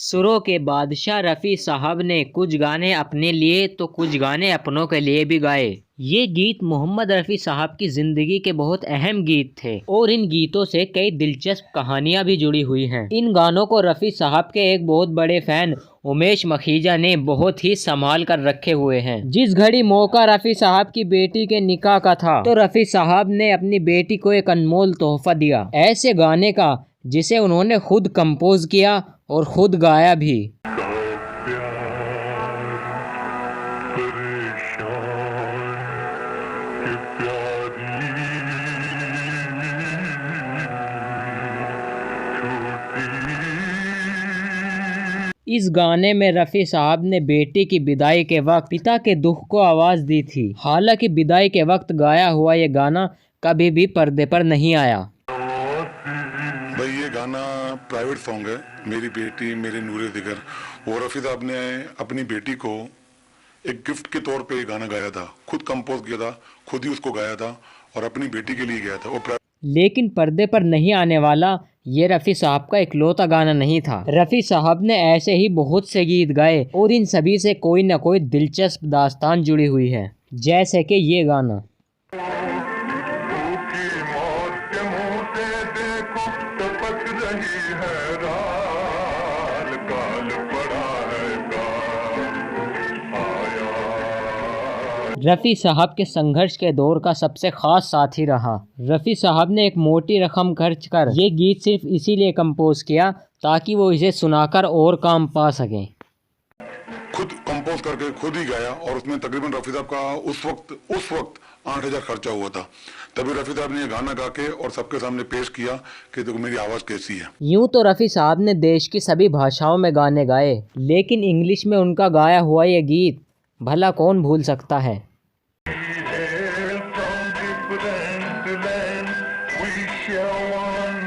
सुरों के बादशाह रफ़ी साहब ने कुछ गाने अपने लिए तो कुछ गाने अपनों के लिए भी गाए। ये गीत मोहम्मद रफ़ी साहब की ज़िंदगी के बहुत अहम गीत थे और इन गीतों से कई दिलचस्प कहानियां भी जुड़ी हुई हैं। इन गानों को रफ़ी साहब के एक बहुत बड़े फ़ैन उमेश मखीजा ने बहुत ही संभाल कर रखे हुए हैं। जिस घड़ी मौका रफ़ी साहब की बेटी के निकाह का था तो रफ़ी साहब ने अपनी बेटी को एक अनमोल तोहफा दिया, ऐसे गाने का जिसे उन्होंने खुद कंपोज किया और खुद गाया भी। इस गाने में रफ़ी साहब ने बेटी की विदाई के वक्त पिता के दुख को आवाज़ दी थी। हालांकि विदाई के वक्त गाया हुआ ये गाना कभी भी पर्दे पर नहीं आया। भाई ये गाना प्राइवेट सॉन्ग है, मेरी बेटी मेरे नूरे दिगर। वो रफ़ी साहब ने अपनी बेटी को एक गिफ्ट के तौर पे ये गाना गाया था, खुद कंपोज किया था, खुद ही उसको गाया था और अपनी बेटी के लिए गाया था। लेकिन पर्दे पर नहीं आने वाला ये रफ़ी साहब का इकलौता गाना नहीं था। रफ़ी साहब ने ऐसे ही बहुत से गीत गाए और इन सभी से कोई न कोई दिलचस्प दास्तान जुड़ी हुई है, जैसे कि ये गाना। रफ़ी साहब के संघर्ष के दौर का सबसे ख़ास साथी रहा। रफ़ी साहब ने एक मोटी रकम खर्च कर ये गीत सिर्फ इसीलिए कंपोज किया ताकि वो इसे सुनाकर और काम पा सकें। खुद कंपोज करके खुद ही गाया और उसमें तकरीबन रफ़ी साहब का उस वक्त 8,000 खर्चा हुआ था। तभी रफ़ी साहब ने ये गाना गा के और सबके सामने पेश किया कि देखो मेरी आवाज़ कैसी है। यूँ तो रफ़ी साहब ने देश की सभी भाषाओं में गाने गाए, लेकिन इंग्लिश में उनका गाया हुआ ये गीत भला कौन भूल सकता है। We shall one